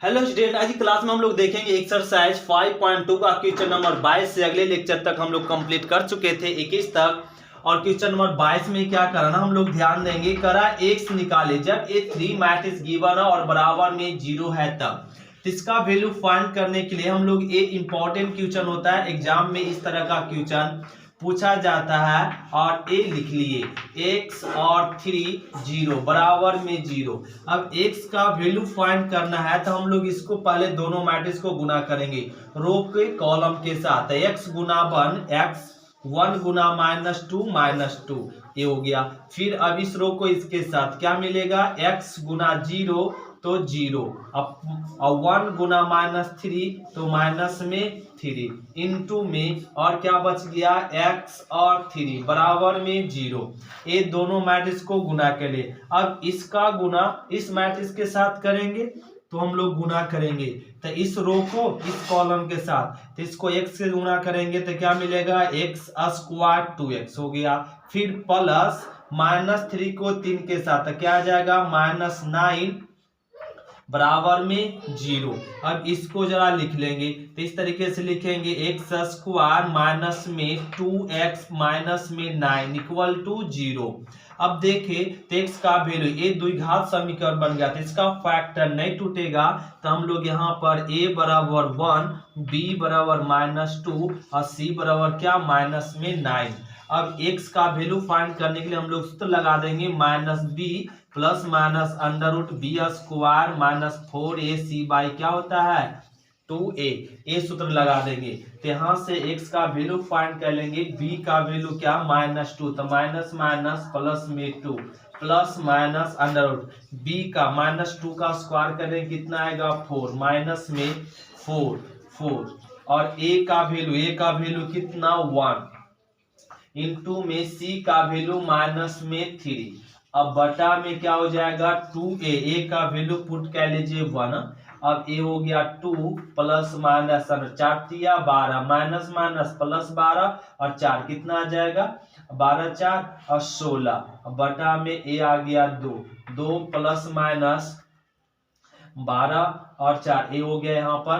Hello student, आज की class में हम लोग देखेंगे एक्सरसाइज 5.2 का क्वेश्चन नंबर 22 से अगले लेक्चर तक हम लोग कंप्लीट कर चुके थे 21 तक। और क्वेश्चन नंबर 22 में क्या करना हम लोग ध्यान देंगे। करा एक्स निकाले जब ए 3 मैट्रिक्स गिवन है और बराबर में 0 है तब। तो इसका वैल्यू फाइंड करने के लिए हम लोग ये इंपॉर्टेंट क्वेश्चन होता है, एग्जाम में इस तरह का क्वेश्चन पूछा जाता है। और ए लिख लिए x और 3 0 बराबर में 0। अब x का वैल्यू फाइंड करना है तो हम लोग इसको पहले दोनों मैट्रिक्स को गुना करेंगे रो के कॉलम के साथ। x गुना 1 x 1 गुना -2 ये हो गया। फिर अब इस रो को इसके साथ क्या मिलेगा, x गुना 0 तो 0, अब 1 गुना -3 तो माइनस में 3 इंटू में और क्या बच गया x और 3 बराबर में 0। ये दोनों मैट्रिक्स को गुना के लिए अब इसका गुना इस मैट्रिक्स के साथ करेंगे तो हम लोग गुना करेंगे तो इस रो को इस कॉलम के साथ, तो इसको x से गुना करेंगे तो क्या मिलेगा x स्क्वायर 2x हो गया। फिर प्लस -3 को 3 के साथ तो क्या आ जाएगा -9 बराबर में 0। अब इसको जरा लिख लेंगे तो इस तरीके से लिखेंगे x स्क्वायर माइनस में 2x माइनस में 9 इक्वल टू 0। अब देखें तो x का वैल्यू ये द्विघात समीकरण बन गया, तो इसका फैक्टर नहीं टूटेगा। तो हम लोग यहाँ पर a बराबर 1 b बराबर -2 और c बराबर क्या माइनस में 9। अब x का वैल्यू फाइंड करने के लिए हम लोग सूत्र लगा देंगे -b plus minus under root B square -4ac by क्या होता है 2a। ये सूत्र लगा देंगे तो यहाँ से x का वैल्यू फाइंड कर लेंगे। b का वैल्यू क्या -2 तो माइनस माइनस प्लस में 2 plus minus under root b का -2 का स्क्वायर करेंगे कितना आएगा 4 माइनस में 4 और a का वैल्यू कितना 1 इंटू में c का वैल्यू माइनस में 3। अब बटा में क्या हो जाएगा 2a, a का वैल्यू पुट कर लीजिए 1। अब a हो गया 2 plus minus 4 12 minus minus plus 12 और 4 कितना आ जाएगा 12 4 और 16। बटा में a आ गया 2 प्लस माइनस 12 और 4 ये हो गया यहाँ पर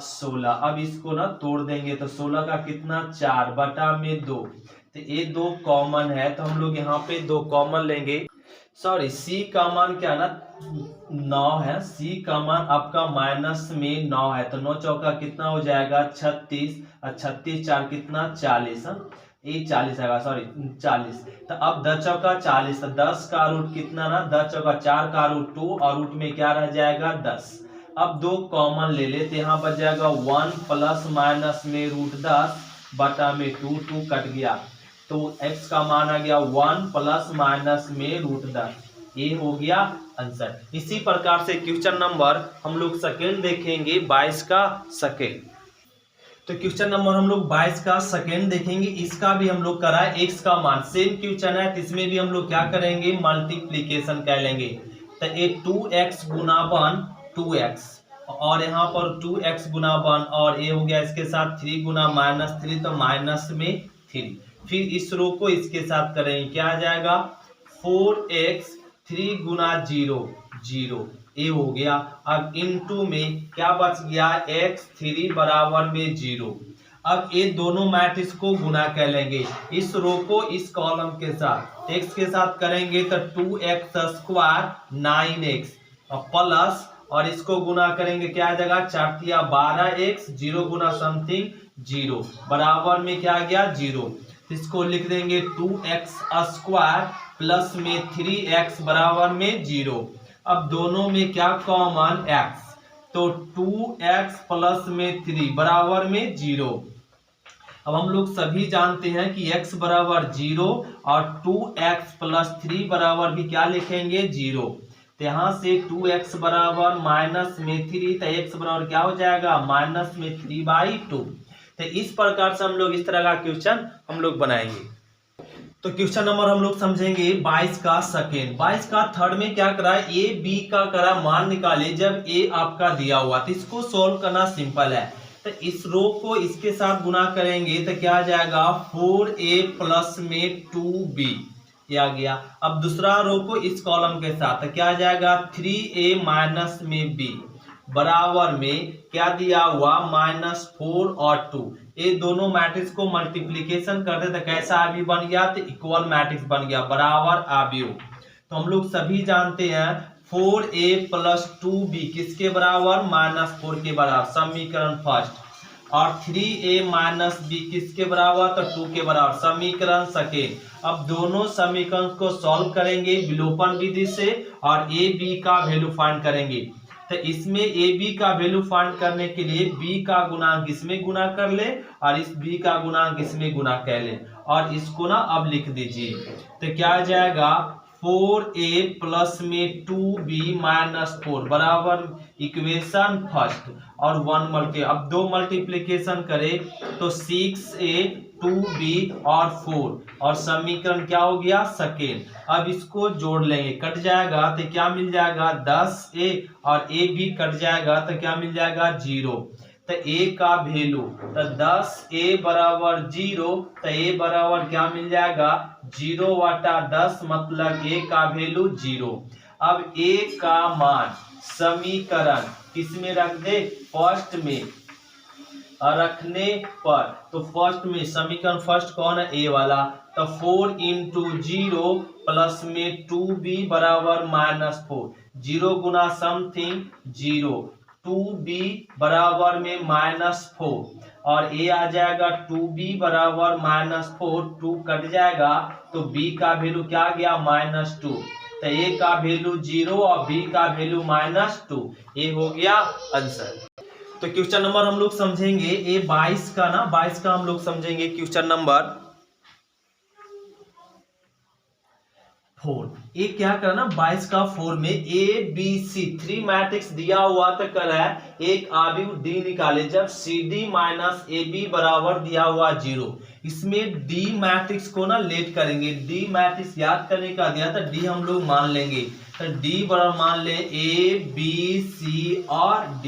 16। अब इसको ना तोड़ देंगे तो 16 का कितना 4 बटा में 2, तो ये 2 कॉमन है तो हम लोग यहाँ पे 2 कॉमन लेंगे। सॉरी c का मान क्या ना 9 है, c का मान आपका माइनस में 9 है तो 9 चौका कितना हो जाएगा 36 और 36 4 कितना 40 ये 40 आएगा, सॉरी 40। तो अब 10 चौका 40 तो 10 का रूट कितना ना 10 चौका 4 का रूट 2 और रूट में क्या रह जाएगा 10। अब 2 कॉमन ले ले तो यहाँ बच जाएगा 1 प्लस माइनस में रूट 10 बटा में 2 कट गया तो x का मान आ गया 1 प्लस माइनस में रूट 10। ये हो गया आंसर। इसी प्रकार से क्वेश्चन नंबर हम लोग सेकेंड देखेंगे 22 का सेकेंड। तो क्वेश्चन नंबर हम लोग 22 का सेकेंड देखेंगे। इसका भी हम लोग करा है x का मान सेम क्वेश्चन है तो इसमें भी हम लोग क्या करेंगे मल्टीप्लीकेशन कर लेंगे। तो ये 2x गुना 1 2x और यहाँ पर 2x गुना 1 और ये हो गया इसके साथ 3 गुना -3 तो माइनस में 3। फिर इस रो को इसके साथ करेंगे क्या आ जाएगा 4x 3 गुना 0 ये हो गया। अब इनटू में क्या बच गया x 3 बराबर में 0। अब ये दोनों मैट्रिक्स को गुना कर लेंगे इस रो को इस कॉलम के साथ, x के साथ करेंगे तो 2x स्क्वायर 9x प्लस और इसको गुना करेंगे क्या आ जाएगा 4 12x 0 गुना समथिंग 0 बराबर में क्या आ गया 0। इसको लिख देंगे 2x स्क्वायर प्लस में 3x बराबर में 0। अब दोनों में क्या कॉमन x तो 2x प्लस में 3 बराबर में 0। अब हम लोग सभी जानते हैं कि x बराबर 0 और 2x प्लस 3 बराबर भी क्या लिखेंगे 0। तो यहाँ से 2x बराबर माइनस में 3 तो x बराबर क्या हो जाएगा माइनस में 3/2। तो इस प्रकार से हम लोग इस तरह का क्वेश्चन हम लोग बनाएंगे। तो क्वेश्चन नंबर हम लोग समझेंगे 22 का सेकेंड। 22 का थर्ड में क्या करा ए बी का करा मान निकाले जब ए आपका दिया हुआ तो इसको सोल्व करना सिंपल है। तो इस रो को इसके साथ गुना करेंगे तो क्या आ जाएगा 4a प्लस में 2b ये आ गया। अब दूसरा रो को इस कॉलम के साथ तो क्या आ जाएगा 3a माइनस में b बराबर में क्या दिया हुआ -4 और 2। ये दोनों मैट्रिक्स को मल्टीप्लीकेशन कर दे तो कैसा अवयव बन गया, तो इक्वल मैट्रिक्स बन गया, बराबर अवयव। तो हम लोग सभी जानते हैं 4a + 2b किसके बराबर, -4 के बराबर, समीकरण फर्स्ट। और 3a - b किसके बराबर, तो 2 के बराबर, समीकरण सेकेंड। अब दोनों समीकरण को सॉल्व करेंगे विलोपन विधि से और a b का वैल्यू फाइंड करेंगे। तो इसमें a b का वैल्यू फाइंड करने के लिए b का गुणांक इसमें गुना कर ले और इस b का गुणांक इसमें गुना कर ले और इसको ना अब लिख दीजिए। तो क्या आ जाएगा, 4a प्लस में 2b - 4 बराबर इक्वेशन फर्स्ट और 1 मल्टी, अब 2 मल्टीप्लीकेशन करे तो 6a 2b और 4 और समीकरण क्या हो गया, सेकेंड। अब इसको जोड़ लेंगे, कट जाएगा तो क्या मिल जाएगा, 10a और a भी कट जाएगा तो क्या मिल जाएगा, 0। तो a का वैल्यू तो 10a बराबर 0, तो a बराबर क्या मिल जाएगा, 0/10 मतलब a का वैल्यू 0। अब a का मान समीकरण किसमें रख दे, फर्स्ट में रखने पर, तो फर्स्ट में समीकरण फर्स्ट कौन है, a वाला। तो 4 × 0 प्लस में 2b बराबर -4, 0 गुना समथिंग 0, 2b बराबर में -4 और a आ जाएगा 2b बराबर -4, 2 कट जाएगा तो b का वैल्यू क्या आ गया, -2। तो a का वैल्यू 0 और b का वैल्यू -2, ये हो गया आंसर। तो क्वेश्चन नंबर हम लोग समझेंगे ये 22 का ना, 22 का हम लोग समझेंगे क्वेश्चन नंबर 4। ये क्या करना, 22 का 4 में a b c 3 मैट्रिक्स दिया हुआ तो कर रहा है एक अवयव d निकाले जब cd - ab बराबर दिया हुआ 0। इसमें d मैट्रिक्स को ना लेट करेंगे, d मैट्रिक्स याद करने का दिया था, d हम लोग मान लेंगे। तो d बराबर मान ले a b c और d,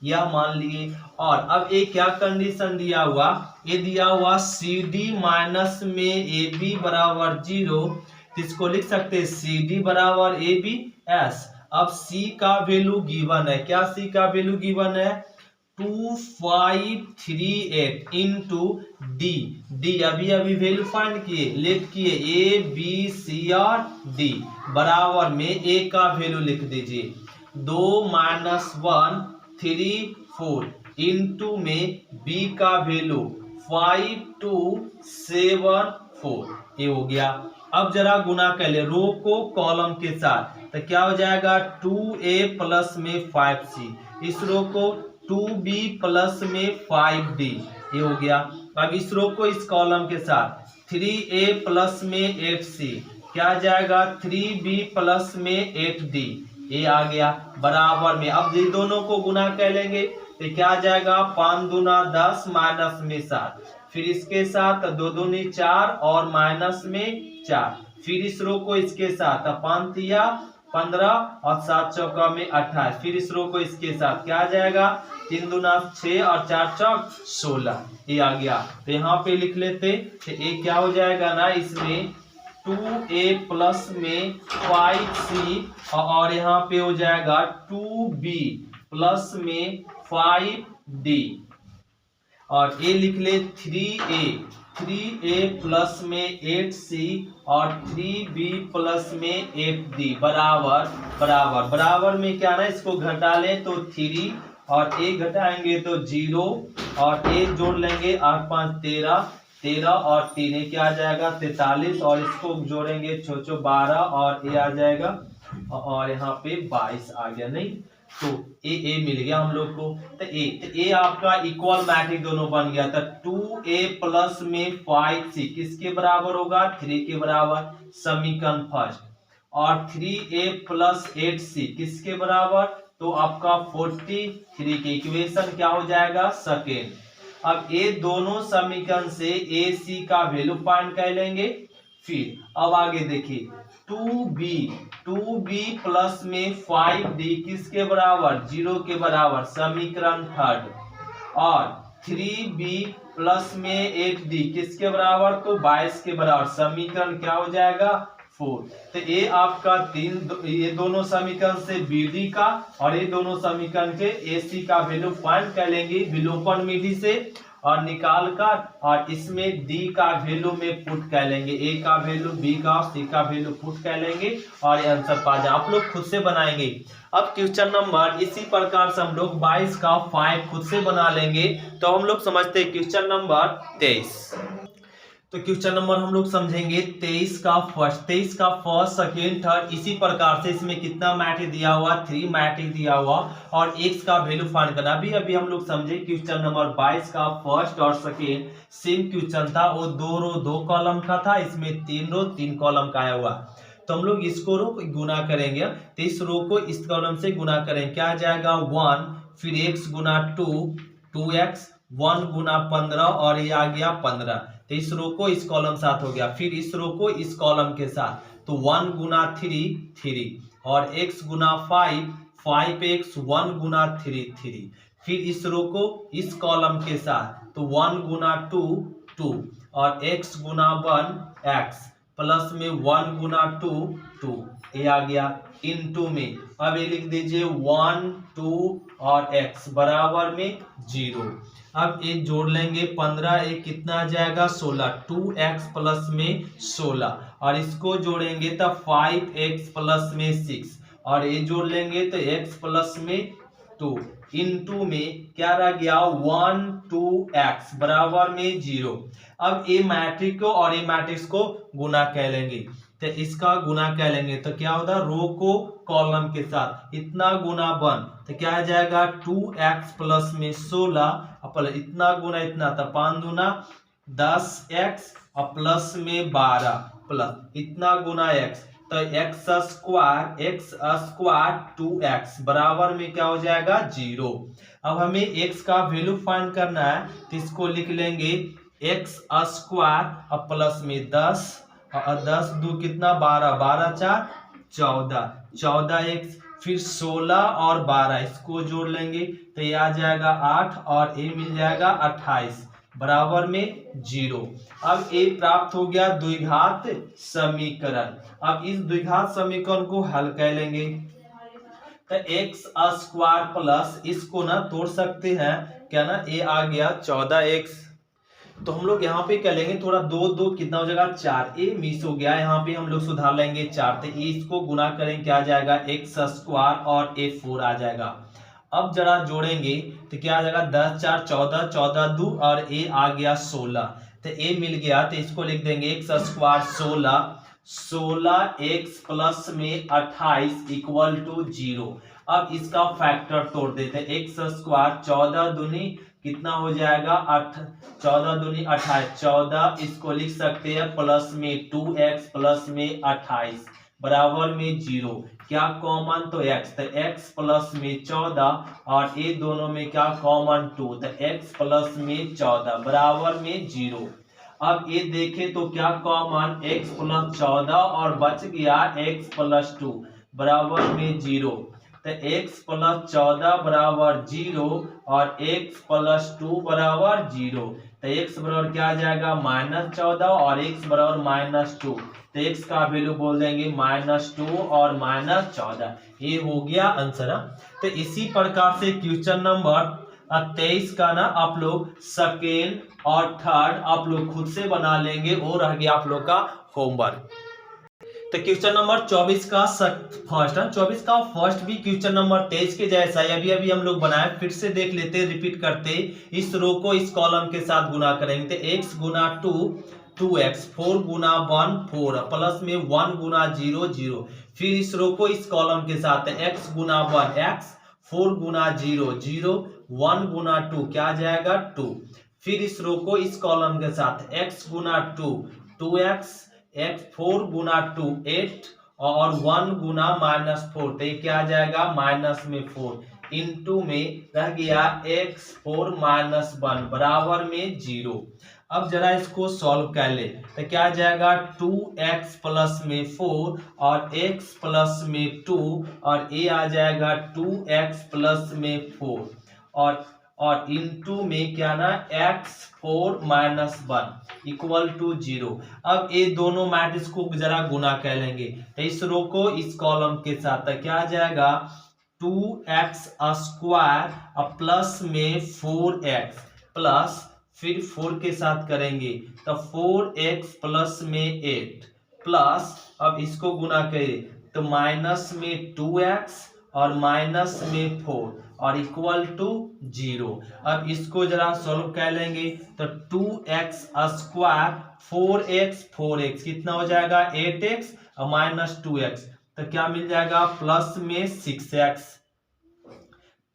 यह मान लिए। और अब एक क्या कंडीशन दिया हुआ, ये दिया हुआ cd माइनस में ab बराबर 0, इसको लिख सकते हैं cd बराबर ab s। अब c का वैल्यू गिवन है, क्या c का वैल्यू गिवन है, 2538 इंटू d अभी अभी वैल्यू फाइंड किए, लेट किए a b c और d बराबर में a का वैल्यू लिख दीजिए 2 - 1 3 4 इंटू में b का वैल्यू 5274, ये हो गया। अब जरा गुना कर ले रो को कॉलम के साथ, तो क्या हो जाएगा 2a प्लस में 5c, इस रो को 2b प्लस में 5d, ये हो गया। अब इस रो को इस कॉलम के साथ 3a प्लस में 8c, क्या जाएगा 3b प्लस में 8d, ये आ गया बराबर में। अब ये दोनों को गुना कर लेंगे तो क्या जाएगा 5 दूना 10 माइनस में 7, फिर इसके साथ 2 दूनी 4 और माइनस में 4, फिर इस रो को इसके साथ 5 तिया 15 और 7 चौका में 28, फिर इस रो को इसके साथ क्या जाएगा 3 दूना 6 और 4 चौक 16, ये आ गया। तो यहाँ पे लिख लेते तो ये क्या हो जाएगा ना, इसमें 2a प्लस में 5c और यहाँ पे हो जाएगा 2b प्लस में 5d और a लिख ले 3a प्लस में 8c और 3b प्लस में 8d बराबर बराबर बराबर में क्या ना, इसको घटा लें तो 3 और a घटाएंगे तो 0 और a जोड़ लेंगे 8 5 13 13 और 3 ये क्या आ जाएगा 43 और इसको जोड़ेंगे 6 6 12 और ये आ जाएगा और यहाँ पे 22 आ गया, नहीं तो ए मिल गया हम लोग को। तो ए आपका इक्वल मैट्रिक्स दोनों बन गया था। 2a प्लस में 5c किसके बराबर होगा 3 के बराबर, समीकरण फर्स्ट। और 3a प्लस 8c किसके बराबर, तो आपका 43 के इक्वेशन क्या हो जाएगा सेकेंड। अब ये दोनों समीकरण से ए सी का वैल्यू फाइंड कर लेंगे। फिर अब आगे देखिए 2b प्लस में 5d किसके बराबर 0 के बराबर, समीकरण थर्ड। और 3b प्लस में 8d किसके बराबर, तो 22 के बराबर, समीकरण क्या हो जाएगा 4। तो ये आपका ये दोनों समीकरण से BD का और ये दोनों समीकरण के AC का वैल्यू फाइंड कर लेंगे विलोपन विधि से और निकाल कर, और इसमें D का वैल्यू में पुट कर लेंगे, A का वैल्यू, B का और C का वैल्यू पुट कर लेंगे और ये आंसर पा जाए। आप लोग खुद से बनाएंगे। अब क्वेश्चन नंबर इसी प्रकार से हम लोग 22 का 5 खुद से बना लेंगे। तो हम लोग समझते हैं क्वेश्चन नंबर 23। तो क्वेश्चन नंबर हम लोग समझेंगे 23 का फर्स्ट सेकेंड थर्ड। इसी प्रकार से इसमें कितना मैट्रिक्स दिया हुआ, 3 मैट्रिक्स दिया हुआ और x का वैल्यू फाइंड करना। अभी हम लोग समझे क्वेश्चन नंबर 22 का फर्स्ट और सेकेंड सेम क्वेश्चन था, वो 2 रो 2 कॉलम का था, इसमें 3 रो 3 कॉलम का आया हुआ। तो हम लोग इसको रो गुना करेंगे, तो इस रो को इस कॉलम से गुना करेंगे, क्या आ जाएगा 1, फिर x गुना 2, 2x, 1 गुना 15 और ये आ गया 15। तो इस रो को इस कॉलम साथ हो गया, फिर इस रो को इस कॉलम के साथ, तो 1 गुना 3, 3 और x गुना 5, 5x, 1 गुना 3, 3। फिर इस रो को इस कॉलम के साथ, तो 1 गुना 2, 2 और x गुना 1, x प्लस में 1 गुना 2, 2 ये आ गया इनटू में। अब ये लिख दीजिए 1, 2 और x बराबर में 0। अब एक जोड़ लेंगे 15, एक कितना आ जाएगा 16, 2x प्लस में 16 और इसको जोड़ेंगे तो 5x प्लस में 6 और ये जोड़ लेंगे तो x प्लस में 2 इनटू में क्या रह गया 1, 2x बराबर में 0। अब ए मैट्रिक्स को और ए मैट्रिक्स को गुना कर लेंगे, तो इसका गुना कर लेंगे तो क्या होगा रो को कॉलम के साथ, इतना गुना 1 तो क्या आ जाएगा 2x प्लस में 16 इतना गुना इतना, तो 5 दूना 10x और प्लस में 12 प्लस इतना गुना x, तो x स्क्वायर 2x बराबर में क्या हो जाएगा 0। अब हमें x का वैल्यू फाइंड करना है, तो इसको लिख लेंगे x स्क्वायर और प्लस में 10 और 10 दो कितना 12, 12 4 14, 14x फिर 16 और 12 इसको जोड़ लेंगे तो ये आ जाएगा 8 और ये मिल जाएगा 28 बराबर में 0। अब ये प्राप्त हो गया द्विघात समीकरण। अब इस द्विघात समीकरण को हल कर लेंगे, तो x स्क्वायर प्लस इसको ना तोड़ सकते हैं क्या ना, ये आ गया 14x, तो हम लोग यहाँ पे कर लेंगे थोड़ा 2 2 कितना हो जाएगा 4, ये मिस हो गया, यहाँ पे हम लोग सुधार लेंगे 4, तो इसको गुना करें क्या आ जाएगा x स्क्वायर और ये 4 आ जाएगा। अब जरा जोड़ेंगे तो क्या आ जाएगा 10 4 14, 14 2 और ये आ गया 16, तो ये मिल गया, तो इसको लिख देंगे x स्क्वायर 16, 16x प्लस में 28 इक्वल टू 0। अब इसका फैक्टर तोड़ देते हैं, x स्क्वायर 14 दूनी कितना हो जाएगा 8, 14 दूनी 28, 14 इसको लिख सकते हैं प्लस में 2x प्लस में 28 बराबर में 0। क्या कॉमन, तो x, तो x प्लस में 14 और ये दोनों में क्या कॉमन 2, तो x प्लस में 14 बराबर में 0। अब ये देखें तो क्या कॉमन x प्लस 14 और बच गया x प्लस 2 बराबर में 0, तो x प्लस 14 बराबर 0 और x प्लस 2 बराबर 0, तो x बराबर क्या आ जाएगा -14 और x बराबर -2, तो x का वैल्यू बोल देंगे -2 और -14, ये हो गया आंसर। तो इसी प्रकार से क्वेश्चन नंबर 23 का ना आप लोग सेकेंड और थर्ड आप लोग खुद से बना लेंगे और रह गया आप लोग का होमवर्क। तो क्वेश्चन नंबर 24 का फर्स्ट है, 24 का फर्स्ट भी क्वेश्चन नंबर 23 के जैसा है, अभी हम लोग बनाए, फिर से देख लेते रिपीट करते। इस रो को इस कॉलम के साथ गुना करेंगे, तो x गुना 2 2x, 4 गुना 1 4 प्लस में 1 गुना 0 0, फिर इस रो को इस कॉलम के साथ x गुना 1 x, 4 गुना 0 0, 1 गुना 2 क्या आ जाएगा 2, फिर इस रो को इस कॉलम के साथ x गुना 2 2x, x 4 गुना 2 8 और 1 गुना -4, तो ये क्या आ जाएगा माइनस में 4 इनटू में रह गया x 4 -1 बराबर में 0। अब जरा इसको सॉल्व कर ले, तो क्या आ जाएगा 2x प्लस में 4 और x प्लस में 2 और ये आ जाएगा 2x प्लस में 4 और और इनटू में क्या ना x4 - 1 इक्वल टू 0। अब ये दोनों मैट्रिक्स को जरा गुना कर लेंगे, तो इस रो को इस कॉलम के साथ, तो क्या आ जाएगा 2x² प्लस में 4x प्लस फिर 4 के साथ करेंगे तो 4x प्लस में 8 प्लस, अब इसको गुना करें तो माइनस में 2x और माइनस में 4 और इक्वल टू 0। अब इसको जरा सॉल्व कर लेंगे तो 2x² 4x कितना हो जाएगा 8x और माइनस 2x, तो क्या मिल जाएगा प्लस में 6x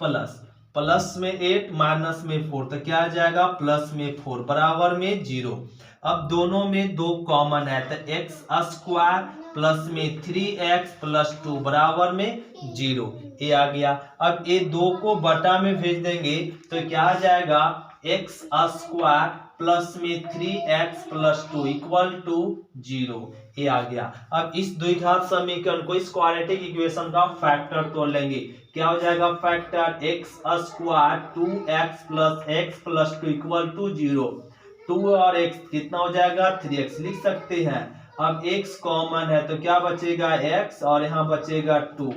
प्लस में 8 माइनस में 4, तो क्या आ जाएगा प्लस में 4 बराबर में 0। अब दोनों में 2 कॉमन है तो x² प्लस में 3x प्लस 2 बराबर में 0, ये आ गया। अब ये 2 को बटा में भेज देंगे तो क्या आ जाएगा x² प्लस में 3x प्लस 2 इक्वल टू 0, ये आ गया। अब इस द्विघात समीकरण को, इस क्वाड्रेटिक इक्वेशन का फैक्टर तोड़ लेंगे, क्या हो जाएगा factor x² 2x plus x plus 2 equal to 0। 2 और x कितना हो जाएगा 3x लिख सकते हैं। अब x कॉमन है तो क्या बचेगा x और यहाँ बचेगा 2,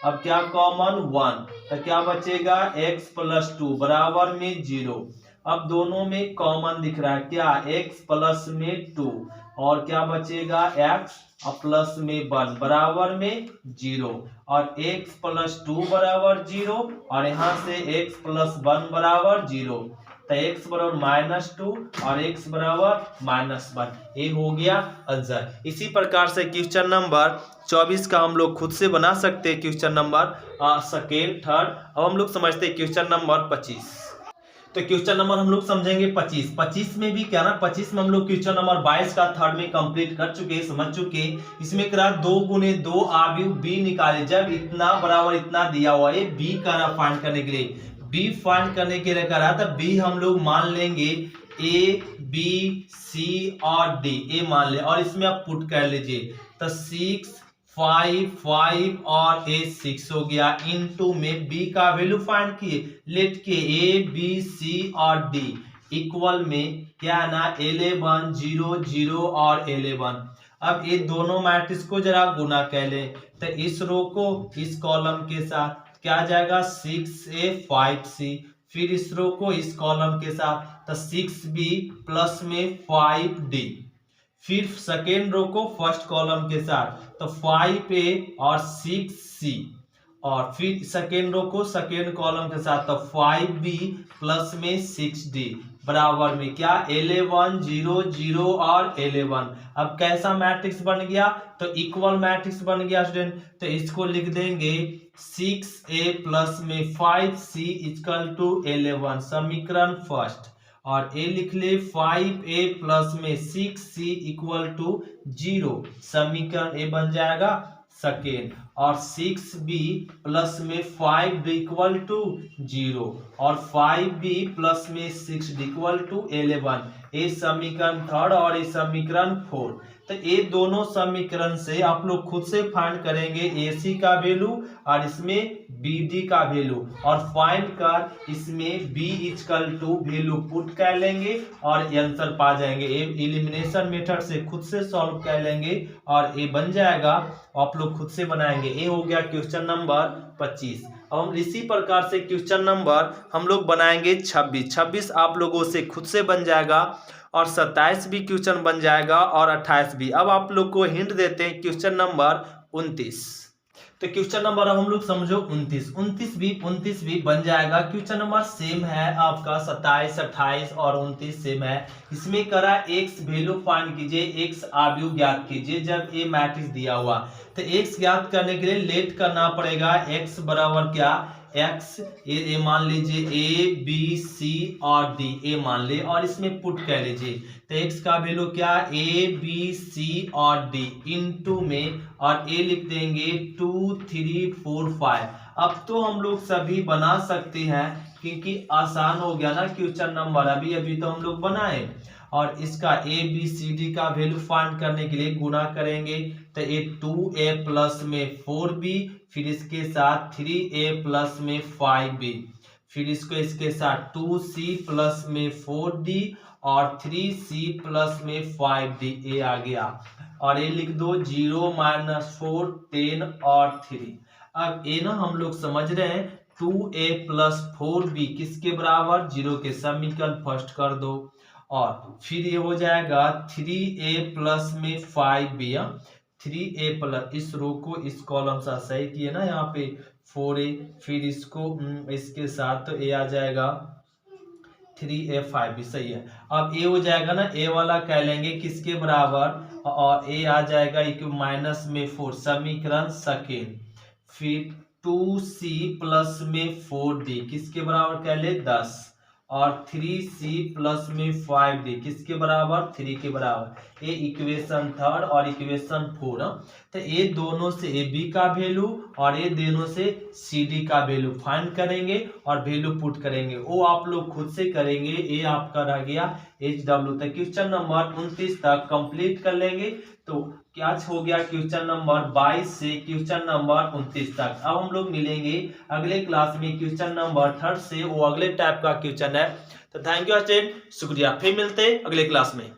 अब क्या कॉमन 1, तो क्या बचेगा x प्लस 2 बराबर में 0। अब दोनों में कॉमन दिख रहा है क्या x प्लस में 2 और क्या बचेगा x प्लस में 1 बराबर में 0 और x प्लस 2 बराबर 0 और यहाँ से x प्लस 1 बराबर 0, तो x बराबर -2 और x बराबर -1, ये हो गया आंसर। इसी प्रकार से क्वेश्चन नंबर 24 का हम लोग खुद से बना सकते हैं, क्वेश्चन नंबर सेकेंड थर्ड। अब हम लोग समझते हैं क्वेश्चन नंबर 25। तो क्वेश्चन नंबर हम लोग समझेंगे 25 में भी क्या ना 25 में हम लोग क्वेश्चन नंबर 22 का थर्ड में कंप्लीट कर चुके, समझ चुके। इसमें करा 2 गुने 2 आव्यूह b निकाले, जब इतना बराबर इतना दिया हुआ है b करा फाइंड करने के लिए, b फाइंड करने के लिए करा तो b हम लोग मान लेंगे a b c और d, a मान ले और इसमें आप पुट कर लीजिए तो 6 5 और a 6 हो गया। इनटू में b का वैल्यू फाइंड किए, लेट के a b c और d इक्वल में क्या है ना 11 0 0 और 11। अब ये दोनों मैट्रिक्स को जरा गुना कर ले तो इस रो को इस कॉलम के साथ क्या आ जाएगा 6a 5c, फिर इस रो को इस कॉलम के साथ तो 6b प्लस में 5d, फिर सेकेंड रो को फर्स्ट कॉलम के साथ तो 5a और 6c, और फिर सेकेंड रो को सेकेंड कॉलम के साथ तो 5b प्लस में 6d बराबर में क्या 11 0 0 और 11। अब कैसा मैट्रिक्स बन गया तो इक्वल मैट्रिक्स बन गया स्टूडेंट, तो इसको लिख देंगे 6a प्लस में 5c इक्वल टू 11 समीकरण फर्स्ट, और a लिख ले 5a प्लस में 6c इक्वल टू 0 समीकरण ए बन जाएगा सेकेंड, और 6b प्लस में 5d इक्वल टू 0 और 5b प्लस में 6d इक्वल टू 11, ये समीकरण थर्ड और ये समीकरण फोर्थ। तो ये दोनों समीकरण से आप लोग खुद से फाइंड करेंगे AC का वैल्यू और इसमें BD का वैल्यू, और फाइंड कर इसमें B equal to value put कर लेंगे और आंसर पा जाएंगे। एलिमिनेशन मेथड से खुद से सॉल्व कर लेंगे और ये बन जाएगा, आप लोग खुद से बनाएंगे। ये हो गया क्वेश्चन नंबर 25। अब हम इसी प्रकार से क्वेश्चन नंबर हम लोग बनाएंगे 26 आप लोगों से खुद से बन जाएगा, और 27 भी क्वेश्चन बन जाएगा और 28 भी। अब आप लोग को हिंट देते हैं क्वेश्चन नंबर 29। तो क्वेश्चन नंबर अब हम लोग समझो 29 भी बन जाएगा। क्वेश्चन नंबर सेम है आपका 27 28 और 29 सेम है। इसमें करा x वैल्यू फाइंड कीजिए, x आव्यूह ज्ञात कीजिए जब ए मैट्रिक्स दिया हुआ, तो x ज्ञात करने के लिए लेट करना पड़ेगा x बराबर क्या x ए मान लीजिए a b c और d a मान ले और इसमें पुट कर लीजिए, तो x का वैल्यू क्या a b c और d इनटू में और a लिख देंगे 2 3 4 5। अब तो हम लोग सभी बना सकते हैं क्योंकि आसान हो गया ना क्वेश्चन नंबर, अभी तो हम लोग बनाए, और इसका a b c d का वैल्यू फाइंड करने के लिए गुना करेंगे तो ये 2a प्लस में 4b फिर इसके साथ 3a प्लस में 5b, फिर इसको इसके साथ 2c प्लस में 4d और 3c प्लस में 5d, ए आ गया। और ये लिख दो 0 - 4 10 और 3। अब ए ना हम लोग समझ रहे हैं 2a प्लस 4b किसके बराबर, 0 के, समीकरण फर्स्ट कर दो। और फिर ये हो जाएगा 3a प्लस में 5b, 3a प्लस, इस रो को इस कॉलम से सही किए ना यहाँ पे 4a, फिर इसको इसके साथ तो a आ जाएगा 3a 5b, सही है। अब a हो जाएगा ना, a वाला कह लेंगे किसके बराबर, और a आ जाएगा माइनस में 4, समीकरण सेकेंड। फिर 2c प्लस में 4d किसके बराबर कह ले 10, और 3c प्लस में 5d किसके बराबर 3 के बराबर। ये इक्वेशन थर्ड और इक्वेशन 4। तो ये दोनों से ए बी का वैल्यू और ये दोनों से सी डी का वैल्यू फाइंड करेंगे और वैल्यू पुट करेंगे, वो आप लोग खुद से करेंगे। ये आपका रह गया एच डब्ल्यू। तक क्वेश्चन नंबर 29 तक कंप्लीट कर लेंगे। तो क्या हो गया क्वेश्चन नंबर 22 से क्वेश्चन नंबर 29 तक। अब हम लोग मिलेंगे अगले क्लास में क्वेश्चन नंबर 3 से, वो अगले टाइप का क्वेश्चन है। तो थैंक यू स्टूडेंट, शुक्रिया, फिर मिलते हैं अगले क्लास में।